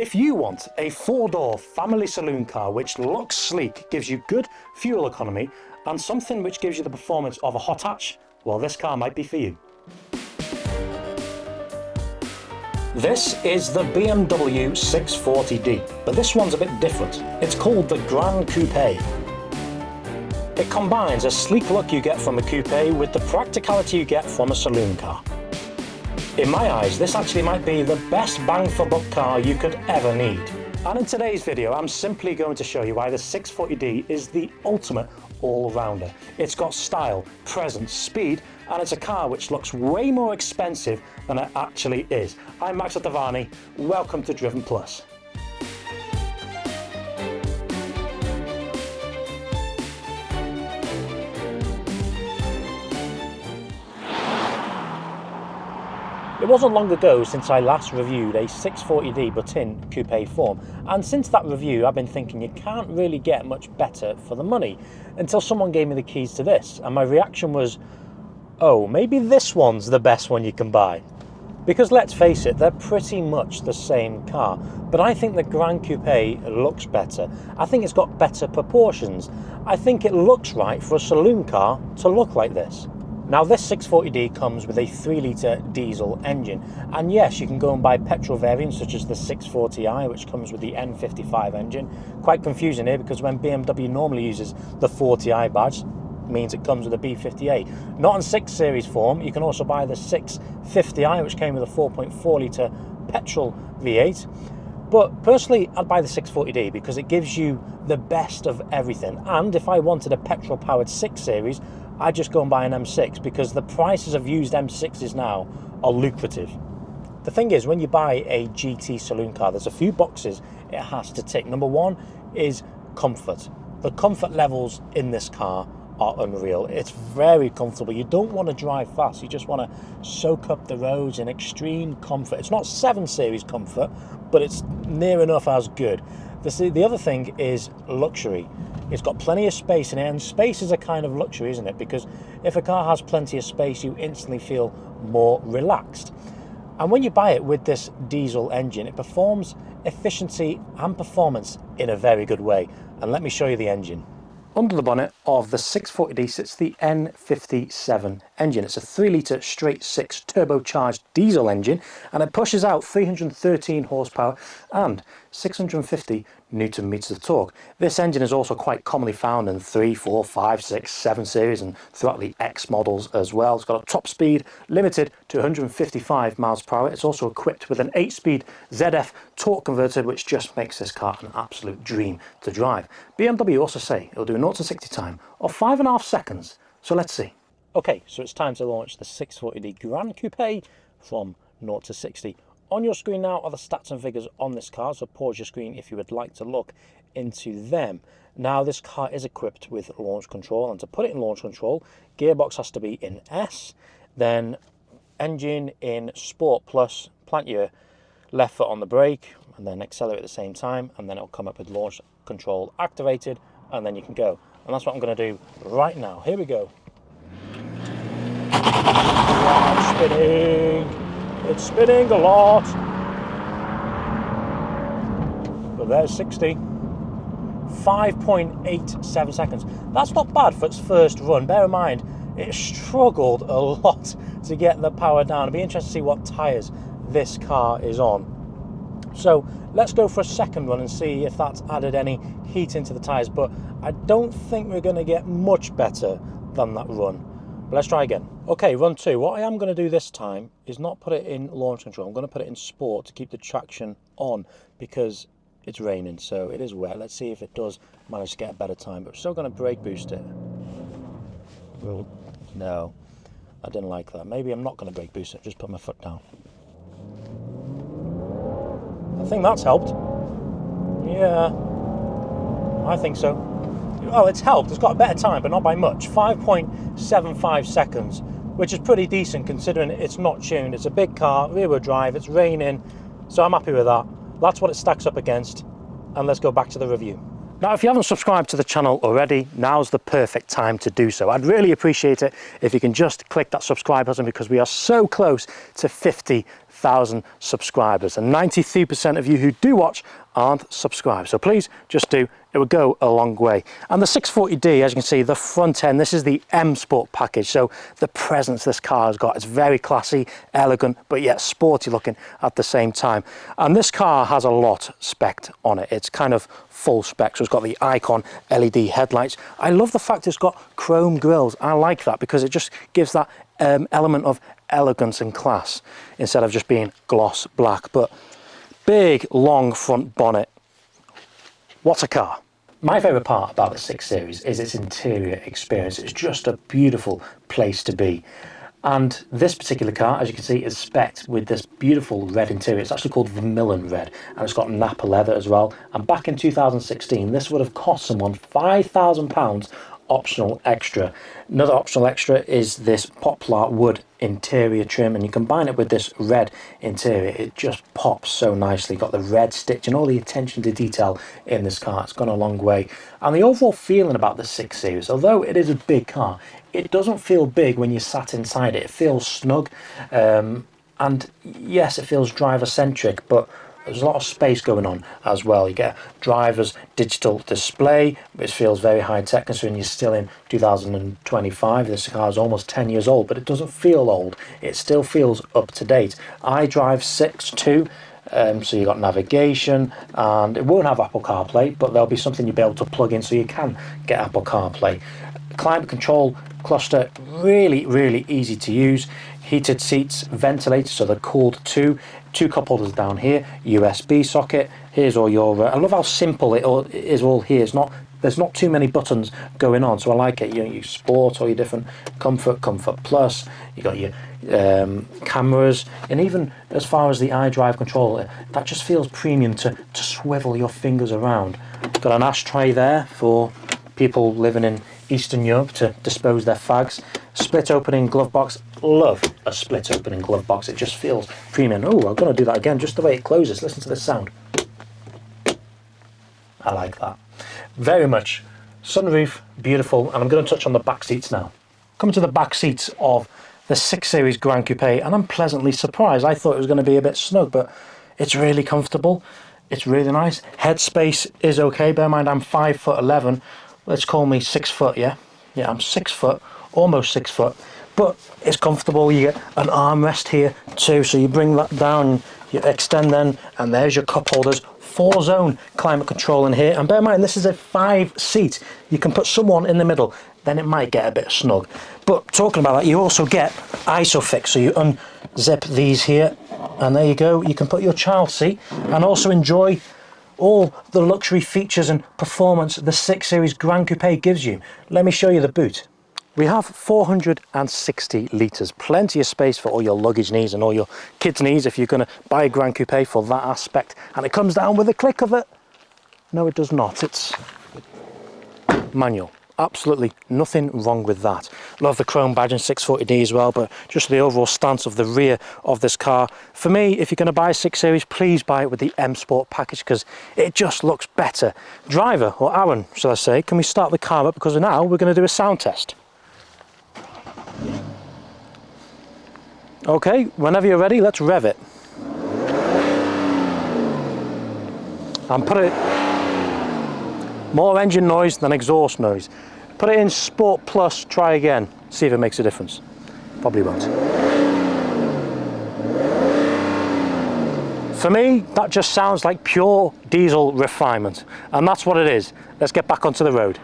If you want a 4-door family saloon car which looks sleek, gives you good fuel economy and something which gives you the performance of a hot hatch, well, this car might be for you. This is the BMW 640d, but this one's a bit different. It's called the Gran Coupe. It combines a sleek look you get from a coupe with the practicality you get from a saloon car. In my eyes, this actually might be the best bang for buck car you could ever need. And in today's video, I'm simply going to show you why the 640d is the ultimate all-rounder. It's got style, presence, speed, and it's a car which looks way more expensive than it actually is. I'm Max Ottavani, welcome to Driven Plus. It wasn't long ago since I last reviewed a 640d but in coupe form, and since that review I've been thinking you can't really get much better for the money until someone gave me the keys to this, and my reaction was, oh, maybe this one's the best one you can buy. Because let's face it, they're pretty much the same car, but I think the Gran Coupe looks better. I think it's got better proportions. I think it looks right for a saloon car to look like this. Now this 640d comes with a 3-litre diesel engine, and yes, you can go and buy petrol variants such as the 640i, which comes with the N55 engine. Quite confusing here because when BMW normally uses the 40i badge, means it comes with a B58. Not in 6 Series form, you can also buy the 650i, which came with a 4.4 litre petrol V8. But personally, I'd buy the 640d because it gives you the best of everything. And if I wanted a petrol powered 6 Series, I'd just go and buy an M6 because the prices of used M6s now are lucrative. The thing is, when you buy a GT saloon car, there's a few boxes it has to tick. Number one is comfort. The comfort levels in this car are unreal. It's very comfortable. You don't want to drive fast. You just want to soak up the roads in extreme comfort. It's not 7 Series comfort, but it's near enough as good. The other thing is luxury. It's got plenty of space in it, and space is a kind of luxury, isn't it? Because if a car has plenty of space, you instantly feel more relaxed. And when you buy it with this diesel engine, it performs efficiency and performance in a very good way. And let me show you the engine. Under the bonnet of the 640d sits the N57 engine. It's a 3-litre straight-six turbocharged diesel engine, and it pushes out 313 horsepower and 650 Newton meters of torque. This engine is also quite commonly found in 3, 4, 5, 6, 7 Series and throughout the X models as well. It's got a top speed limited to 155 miles per hour. It's also equipped with an 8-speed ZF torque converter, which just makes this car an absolute dream to drive. BMW also say it'll do a 0 to 60 time of 5.5 seconds. So let's see. Okay, so it's time to launch the 640d Gran Coupe from 0 to 60. On your screen now are the stats and figures on this car, so pause your screen if you would like to look into them. Now this car is equipped with launch control, and to put it in launch control, gearbox has to be in S, then engine in Sport Plus, plant your left foot on the brake and then accelerate at the same time, and then it'll come up with launch control activated, and then you can go. And that's what I'm going to do right now. Here we go. Oh, spinning. It's spinning a lot. But there's 60. 5.87 seconds. That's not bad for its first run. Bear in mind, it struggled a lot to get the power down. It'll be interesting to see what tyres this car is on. So let's go for a second run and see if that's added any heat into the tyres. But I don't think we're going to get much better than that run. But let's try again. Okay, run 2. What I am going to do this time is not put it in launch control. I'm going to put it in sport to keep the traction on because it's raining, so it is wet. Let's see if it does manage to get a better time. But we're still going to brake boost it. Well, no, I didn't like that. Maybe I'm not going to brake boost it. Just put my foot down. I think that's helped. Yeah, I think so. Well, it's helped. It's got a better time, but not by much. 5.75 seconds, which is pretty decent considering it's not tuned. It's a big car, rear-wheel drive, it's raining, so I'm happy with that. That's what it stacks up against, and let's go back to the review. Now, if you haven't subscribed to the channel already, now's the perfect time to do so. I'd really appreciate it if you can just click that subscribe button because we are so close to 50,000 1,000 subscribers, and 93% of you who do watch aren't subscribed. So please just do, it would go a long way. And the 640D, as you can see, the front end, this is the M Sport package. So the presence this car has got, it's very classy, elegant, but yet sporty looking at the same time. And this car has a lot spec'd on it. It's kind of full spec. So it's got the Icon LED headlights. I love the fact it's got chrome grills. I like that because it just gives that element of elegance and class instead of just being gloss black. But big long front bonnet. What a car. My favourite part about the 6 Series is its interior experience. It's just a beautiful place to be. And this particular car, as you can see, is spec'd with this beautiful red interior. It's actually called Vermilion Red, and it's got Napa leather as well. And back in 2016, this would have cost someone £5,000 optional extra. Another optional extra is this poplar wood interior trim, and you combine it with this red interior, it just pops so nicely. Got the red stitch and all the attention to detail in this car. It's gone a long way. And the overall feeling about the 6 Series, although it is a big car, it doesn't feel big when you're sat inside it. It feels snug, and yes, it feels driver centric, but there's a lot of space going on as well. You get a driver's digital display, which feels very high tech considering you're still in 2025. This car is almost 10 years old, but it doesn't feel old. It still feels up to date. iDrive 6 too. So you've got navigation, and it won't have Apple CarPlay, but there'll be something you'll be able to plug in so you can get Apple CarPlay. Climate control cluster, really easy to use. Heated seats, ventilated, so they're cooled too. 2 cup holders down here, USB socket. Here's all your, I love how simple it is all here. There's not too many buttons going on, so I like it. You know, you sport, all your different comfort plus. You got your cameras, and even as far as the iDrive controller, that just feels premium to swivel your fingers around. Got an ashtray there for people living in Eastern Europe to dispose their fags. Split opening glove box. Love a split opening glove box. It just feels premium. Oh, I'm going to do that again, just the way it closes. Listen to this sound. I like that. Very much. Sunroof, beautiful. And I'm going to touch on the back seats now. Coming to the back seats of the 6 Series Gran Coupe, and I'm pleasantly surprised. I thought it was going to be a bit snug, but it's really comfortable. It's really nice. Headspace is okay. Bear in mind, I'm 5'11". Let's call me 6 foot, yeah? Yeah, I'm 6 foot, almost 6 foot. But it's comfortable. You get an armrest here too, so you bring that down, you extend then, and there's your cup holders. 4-zone climate control in here, and bear in mind this is a 5-seat. You can put someone in the middle, then it might get a bit snug. But talking about that, you also get ISOFIX, so you unzip these here, and there you go. You can put your child seat and also enjoy all the luxury features and performance the 6 Series Gran Coupe gives you. Let me show you the boot. We have 460 litres, plenty of space for all your luggage needs and all your kids' needs if you're going to buy a Gran Coupe for that aspect. And it comes down with a click of it. No, it does not. It's manual. Absolutely nothing wrong with that. Love the chrome badge in 640D as well, but just the overall stance of the rear of this car. For me, if you're going to buy a 6 Series, please buy it with the M Sport package because it just looks better. Driver, or Aaron, shall I say, can we start the car up because now we're going to do a sound test. Okay, whenever you're ready, let's rev it. And put it, more engine noise than exhaust noise. Put it in Sport Plus, try again, see if it makes a difference. Probably won't. For me, that just sounds like pure diesel refinement, and that's what it is. Let's get back onto the road.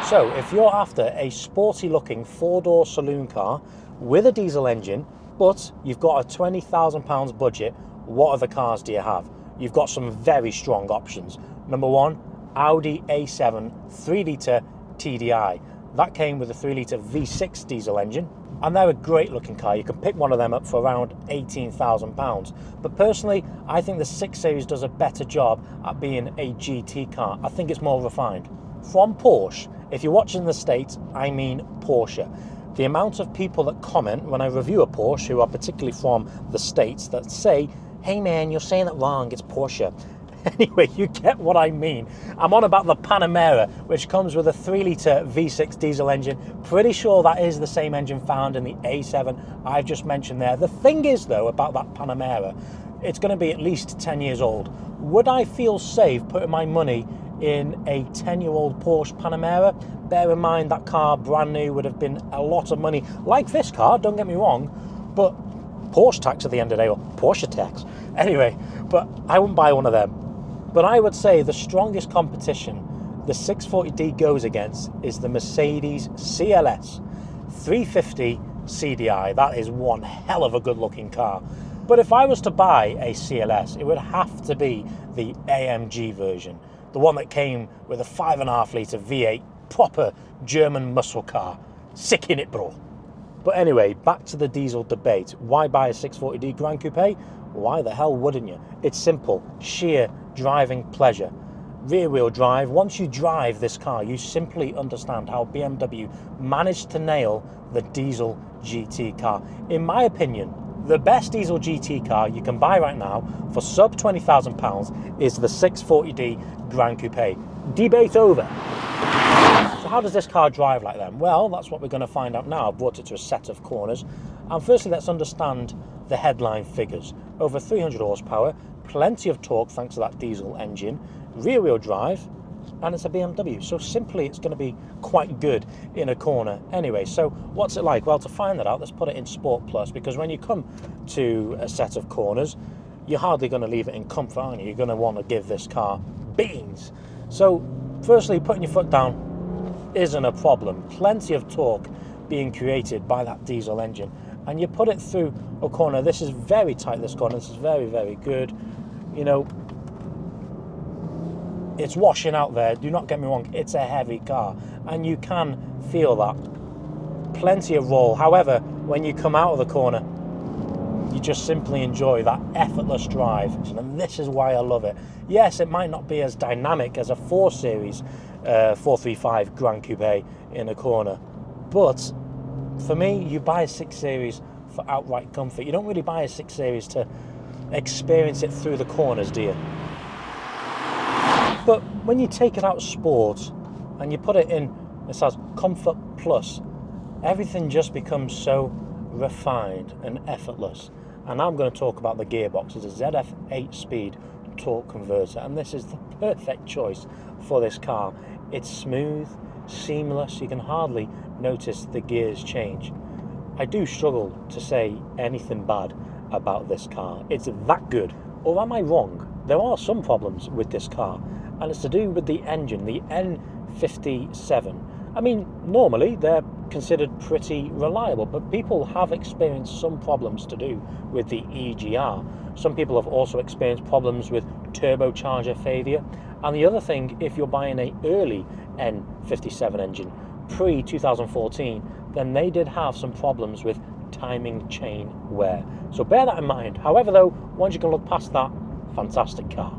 So, if you're after a sporty looking 4-door saloon car with a diesel engine, but you've got a £20,000 budget, what other cars do you have? You've got some very strong options. Number 1, Audi A7 3-litre TDI. That came with a 3-litre V6 diesel engine, and they're a great looking car. You can pick one of them up for around £18,000. But personally, I think the 6 Series does a better job at being a GT car. I think it's more refined. From Porsche, if you're watching the States, I mean Porsche. The amount of people that comment when I review a Porsche, who are particularly from the States, that say, hey man, you're saying that wrong, it's Porsche. Anyway, you get what I mean. I'm on about the Panamera, which comes with a 3-litre V6 diesel engine. Pretty sure that is the same engine found in the A7 I've just mentioned there. The thing is, though, about that Panamera, it's going to be at least 10 years old. Would I feel safe putting my money in a 10-year-old Porsche Panamera? Bear in mind that car, brand new, would have been a lot of money. Like this car, don't get me wrong, but Porsche tax at the end of the day, or Porsche tax. Anyway, but I wouldn't buy one of them. But I would say the strongest competition the 640d goes against is the Mercedes CLS 350 CDI. That is one hell of a good looking car. But if I was to buy a CLS, it would have to be the AMG version. The one that came with a 5.5 litre V8, proper German muscle car. Sick in it, bro. But anyway, back to the diesel debate. Why buy a 640d Gran Coupe? Why the hell wouldn't you? It's simple, sheer driving pleasure. Rear wheel drive, once you drive this car, you simply understand how BMW managed to nail the diesel GT car. In my opinion, the best diesel GT car you can buy right now for sub £20,000 is the 640d Gran Coupe. Debate over. So how does this car drive like that? Well, that's what we're going to find out now. I've brought it to a set of corners. And firstly, let's understand the headline figures. Over 300 horsepower, plenty of torque thanks to that diesel engine, rear wheel drive, and it's a BMW. So simply, it's going to be quite good in a corner. Anyway, so what's it like? Well, to find that out, let's put it in Sport Plus, because when you come to a set of corners, you're hardly going to leave it in comfort, aren't you? You're going to want to give this car beans. So firstly, putting your foot down isn't a problem. Plenty of torque being created by that diesel engine. And you put it through a corner. This is very tight, this corner. This is very, very good. You know, it's washing out there. Do not get me wrong. It's a heavy car. And you can feel that. Plenty of roll. However, when you come out of the corner, you just simply enjoy that effortless drive. And this is why I love it. Yes, it might not be as dynamic as a 4 Series 435 Gran Coupe in a corner. But for me, you buy a 6 Series for outright comfort. You don't really buy a 6 Series to experience it through the corners, do you? But when you take it out of sport and you put it in, it says Comfort Plus, everything just becomes so refined and effortless. And I'm going to talk about the gearbox. It's a ZF 8-speed torque converter, and this is the perfect choice for this car. It's smooth, seamless. You can hardly notice the gears change. I do struggle to say anything bad about this car. It's that good. Or am I wrong? There are some problems with this car, and it's to do with the engine, the N57. I mean, normally they're considered pretty reliable, but people have experienced some problems to do with the EGR. Some people have also experienced problems with turbocharger failure. And the other thing, if you're buying an early N57 engine, pre-2014, then they did have some problems with timing chain wear. So bear that in mind. However, though, once you can look past that, fantastic car.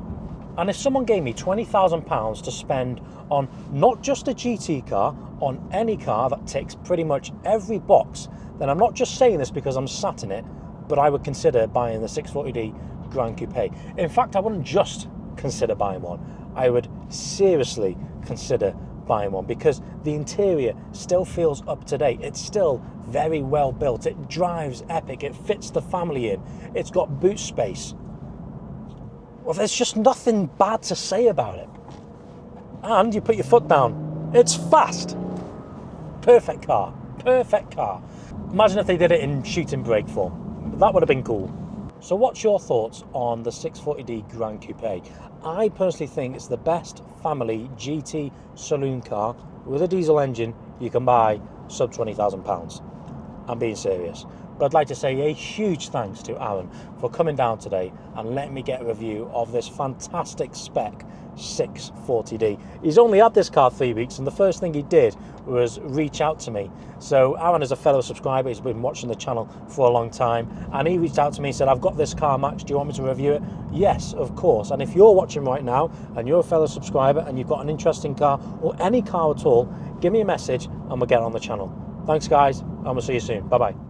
And if someone gave me £20,000 to spend on not just a GT car, on any car that ticks pretty much every box, then I'm not just saying this because I'm sat in it, but I would consider buying the 640d Gran Coupe. In fact, I wouldn't just consider buying one. I would seriously consider buying one, because the interior still feels up to date. It's still very well built. It drives epic. It fits the family in. It's got boot space. Well, there's just nothing bad to say about it. And you put your foot down. It's fast. Perfect car. Perfect car. Imagine if they did it in shooting brake form. That would have been cool. So what's your thoughts on the 640d Gran Coupe? I personally think it's the best family GT saloon car with a diesel engine you can buy sub £20,000. I'm being serious. But I'd like to say a huge thanks to Aaron for coming down today and letting me get a review of this fantastic spec 640d. He's only had this car 3 weeks, and the first thing he did was reach out to me. So Aaron is a fellow subscriber. He's been watching the channel for a long time, and he reached out to me and said, I've got this car, Max, do you want me to review it? Yes, of course. And if you're watching right now and you're a fellow subscriber and you've got an interesting car or any car at all, give me a message and we'll get on the channel. Thanks guys, and we'll see you soon. Bye bye.